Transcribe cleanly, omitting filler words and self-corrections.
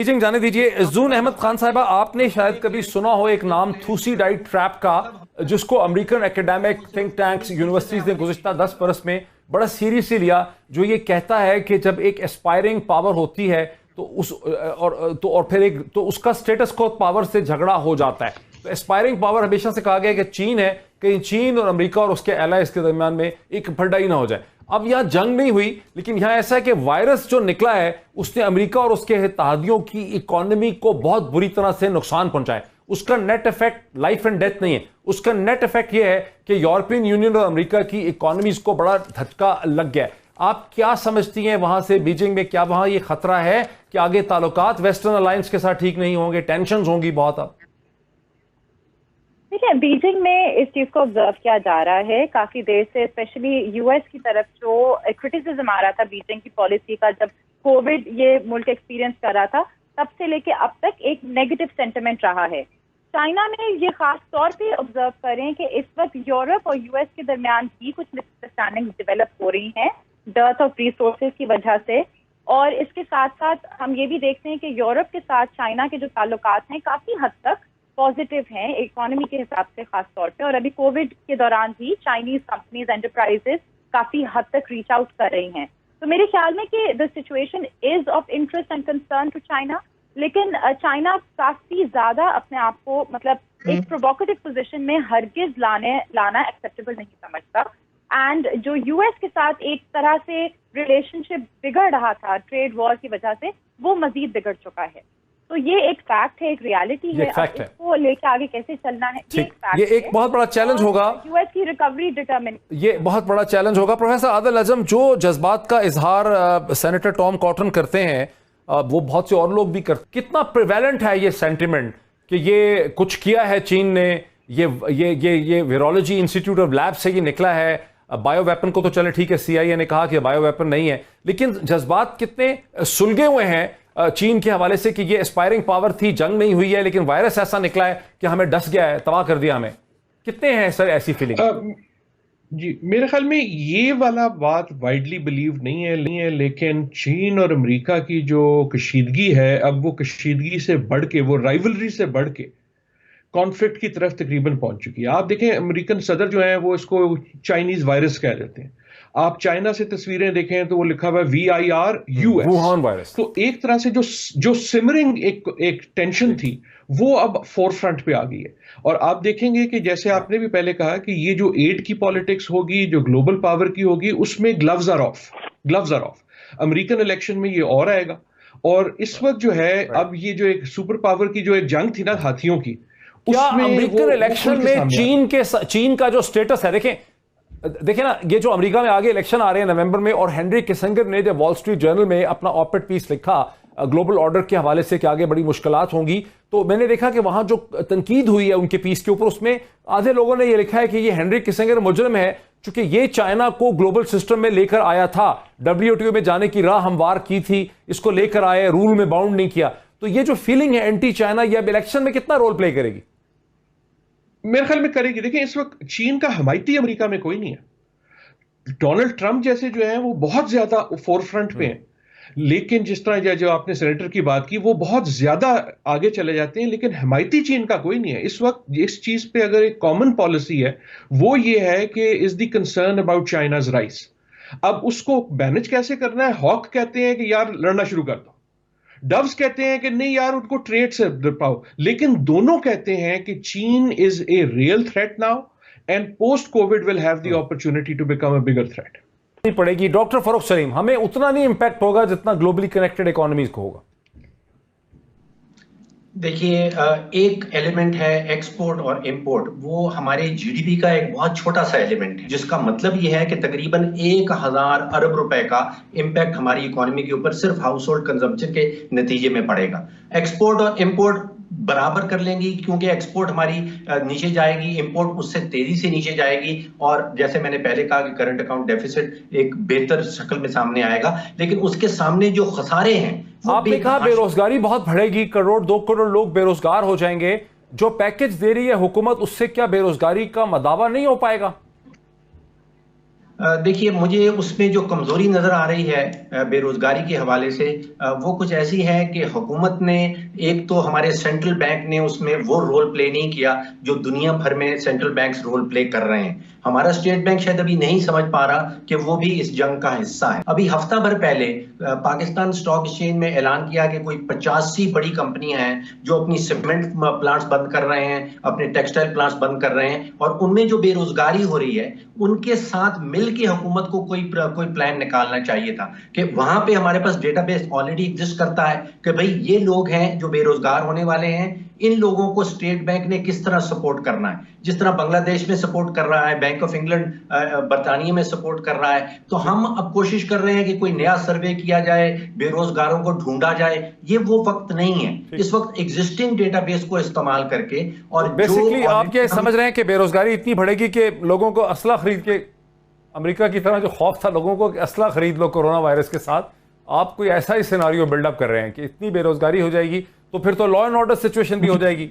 Beijing जाने दीजिए। जून अहमद खान साहिबा, आपने शायद कभी सुना हो एक नाम थूसीडाइड ट्रैप का, जिसको American academic think tanks universities ने गुज़िश्ता 10 बरस में बड़ा सीरियसली लिया, जो ये कहता है कि जब एक एस्पायरिंग पावर होती है और फिर उसका स्टेटस को पावर से झगड़ा हो जाता है। तो एस्पायरिंग पावर हमेशा से कहा गया कि चीन है, कहीं चीन और अमेरिका और उसके एलाइज के दरमियान में एक भड़ाई ना हो जाए। अब यहां जंग नहीं हुई, लेकिन यहां ऐसा है कि वायरस जो निकला है उसने अमेरिका और उसके इत्तेहादियों की इकोनॉमी को बहुत बुरी तरह से नुकसान पहुंचाया। उसका net effect life and death नहीं है, उसका नेट इफेक्ट यह है कि यूरोपियन यूनियन और अमेरिका की इकोनॉमीज को बड़ा धक्का लग गया है। आप क्या समझती हैं वहां से बीजिंग में, क्या वहां यह खतरा है कि आगे ताल्लुकात वेस्टर्न अलायंस के साथ ठीक नहीं होंगे, टेंशन होंगी बहुत? अब देखिए, बीजिंग में इस चीज को ऑब्जर्व किया जा रहा है काफी देर से, स्पेशली यूएस की तरफ जो क्रिटिसिज्म आ रहा था बीजिंग की पॉलिसी का, जब कोविड ये मुल्क एक्सपीरियंस कर रहा था, तब से लेके अब तक एक नेगेटिव सेंटिमेंट रहा है। चाइना में ये खास तौर पे ऑब्जर्व करें कि इस वक्त यूरोप और यूएस के दरमियान भी कुछ मिसअंडरस्टैंडिंग डेवलप हो रही हैं डर्थ ऑफ रिसोर्सेज की वजह से। और इसके साथ साथ हम ये भी देखते हैं कि यूरोप के साथ चाइना के जो ताल्लुकात हैं काफी हद तक पॉजिटिव हैं इकोनॉमी के हिसाब से खास तौर पे। और अभी कोविड के दौरान भी चाइनीज कंपनीज एंटरप्राइजेस काफी हद तक रीच आउट कर रही हैं। तो मेरे ख्याल में कि the situation is of interest and concern to China, लेकिन चाइना काफी ज्यादा अपने आप को एक प्रोवोकेटिव पोजीशन में हरगिज लाना एक्सेप्टेबल नहीं समझता। एंड जो यूएस के साथ एक तरह से रिलेशनशिप बिगड़ रहा था ट्रेड वॉर की वजह से, वो मजीद बिगड़ चुका है। तो ये एक फैक्ट है, एक रियलिटी है। इसको लेके आगे कैसे चलना है, ये एक बहुत बड़ा चैलेंज होगा। यूएस की रिकवरी डिटरमिन, ये बहुत बड़ा चैलेंज होगा। प्रोफेसर आदिल अजम, जो जज्बात का इजहार सेनेटर टॉम कॉटन करते हैं, वो बहुत से और लोग भी करते, कितना प्रिवेलेंट है ये सेंटिमेंट कि ये कुछ किया है चीन ने, ये वायरोलॉजी इंस्टीट्यूट ऑफ लैब से ये निकला है। बायो वेपन को तो चले ठीक है, सीआईए ने कहा कि बायो वेपन नहीं है, लेकिन जज्बात कितने सुलगे हुए हैं चीन के हवाले से कि ये एस्पायरिंग पावर थी, जंग नहीं हुई है, लेकिन वायरस ऐसा निकला है कि हमें डस गया है, तबाह कर दिया हमें। कितने हैं सर ऐसी फीलिंग? जी, मेरे ख्याल में ये वाला बात वाइडली बिलीव नहीं है, लेकिन चीन और अमेरिका की जो कशीदगी है, अब वो कशीदगी से बढ़ के, वो राइवलरी से बढ़ के कॉन्फ्लिक्ट की तरफ तकरीबन पहुंच चुकी है। आप देखें, अमेरिकन सदर जो है वो इसको चाइनीज वायरस कह देते हैं। आप चाइना से तस्वीरें देखें तो वो लिखा हुआ है VIRUS, वुहान वायरस। तो एक तरह से जो सिमरिंग एक टेंशन थी, वो अब फोरफ्रंट पे आ गई है। और आप देखेंगे कि जैसे आपने भी पहले कहा कि ये जो एड की पॉलिटिक्स होगी, जो ग्लोबल पावर की होगी, उसमें gloves are off. American election में ये और आएगा। और इस वक्त जो है, अब ये जो एक सुपर पावर की जो एक जंग थी ना हाथियों की, क्या अमेरिकन इलेक्शन में चीन का जो स्टेटस है, देखिए ना, ये जो अमेरिका में आगे इलेक्शन आ रहे हैं नवंबर में, और हेनरी किसिंगर ने जब वॉल स्ट्रीट जर्नल में अपना ऑपेड पीस लिखा ग्लोबल ऑर्डर के हवाले से कि आगे बड़ी मुश्किलात होंगी, तो मैंने देखा कि वहां जो तनकीद हुई है उनके पीस के ऊपर, उसमें आधे लोगों ने ये लिखा है कि ये हेनरी किसिंगर मुजरिम है, चूंकि ये चाइना को ग्लोबल सिस्टम में लेकर आया था, WTO में जाने की राह हमवार की थी, इसको लेकर आए, रूल में बाउंड नहीं किया। तो ये जो फीलिंग है एंटी चाइना, ये अब इलेक्शन में कितना रोल प्ले करेगी? मेरे ख्याल में करेगी। देखिए, इस वक्त चीन का हमायती अमेरिका में कोई नहीं है। डोनाल्ड ट्रंप जैसे जो है वो बहुत ज्यादा फोरफ्रंट पे हैं, लेकिन जिस तरह जो आपने सेनेटर की बात की, वो बहुत ज्यादा आगे चले जाते हैं, लेकिन हमायती चीन का कोई नहीं है। इस वक्त इस चीज पे अगर एक कॉमन पॉलिसी है, वो ये है कि is the concern about China's rice. अब उसको मैनेज कैसे करना है? हॉक कहते हैं कि यार लड़ना शुरू कर दो, डव्स कहते हैं कि नहीं यार उनको ट्रेड से पाओ, लेकिन दोनों कहते हैं कि चीन is a real threat now and post covid will have the opportunity to become a bigger threat. नहीं पड़ेगी। डॉक्टर फरूख सलीम, हमें उतना नहीं इंपैक्ट होगा जितना ग्लोबली कनेक्टेड इकोनॉमीज को होगा। देखिए, एक एलिमेंट है एक्सपोर्ट और इंपोर्ट, वो हमारे जीडीपी का एक बहुत छोटा सा एलिमेंट है, जिसका मतलब ये है कि तकरीबन 1000 अरब रुपए का इंपैक्ट हमारी इकोनॉमी के ऊपर सिर्फ हाउस होल्ड कंजम्पशन के नतीजे में पड़ेगा। एक्सपोर्ट और इंपोर्ट बराबर कर लेंगी, क्योंकि एक्सपोर्ट हमारी नीचे जाएगी, इंपोर्ट उससे तेजी से नीचे जाएगी, और जैसे मैंने पहले कहा कि करंट अकाउंट डेफिसिट एक बेहतर शक्ल में सामने आएगा। लेकिन उसके सामने जो खसारे हैं, आपने कहा बेरोजगारी बहुत बढ़ेगी, 1-2 करोड़ लोग बेरोजगार हो जाएंगे। जो पैकेज दे रही है हुकूमत, उससे क्या बेरोजगारी का मदावा नहीं हो पाएगा? देखिए, मुझे उसमें जो कमजोरी नजर आ रही है बेरोजगारी के हवाले से, वो कुछ ऐसी है कि हुकूमत ने, एक तो हमारे सेंट्रल बैंक ने उसमें वो रोल प्ले नहीं किया जो दुनिया भर में सेंट्रल बैंक्स रोल प्ले कर रहे हैं। हमारा स्टेट बैंक शायद अभी नहीं समझ पा रहा कि वो भी इस जंग का हिस्सा है। अभी हफ्ता भर पहले पाकिस्तान स्टॉक एक्सचेंज में ऐलान किया कि कोई 85 बड़ी कंपनियां हैं जो अपनी सीमेंट प्लांट्स बंद कर रहे हैं, अपने टेक्सटाइल प्लांट्स बंद कर रहे हैं, और उनमें जो बेरोजगारी हो रही है उनके साथ मिल के हुकूमत को कोई प्लान निकालना चाहिए था कि वहां पे हमारे पास डेटाबेस ऑलरेडी एग्जिस्ट करता है कि भाई ये लोग हैं जो बेरोजगार होने वाले हैं, इन लोगों को स्टेट बैंक ने किस तरह सपोर्ट करना है। जिस तरह बांग्लादेश में सपोर्ट कर रहा है, बैंक ऑफ इंग्लैंड बरतानिया में सपोर्ट कर रहा है, तो हम अब कोशिश कर रहे हैं कि कोई नया सर्वे किया जाए, बेरोजगारों को ढूंढा जाए। ये वो वक्त नहीं है, इस वक्त एग्जिस्टिंग डेटाबेस को इस्तेमाल करके। और बेसिकली आप ये समझ रहे हैं कि बेरोजगारी इतनी बढ़ेगी कि लोगों को असला खरीद के, अमेरिका की तरह जो खौफ था लोगों को असला खरीद लो कोरोना वायरस के साथ, आप कोई ऐसा ही सिनेरियो बिल्डअप कर रहे हैं कि इतनी बेरोजगारी हो जाएगी तो फिर तो लॉ एंड ऑर्डर सिचुएशन भी हो जाएगी।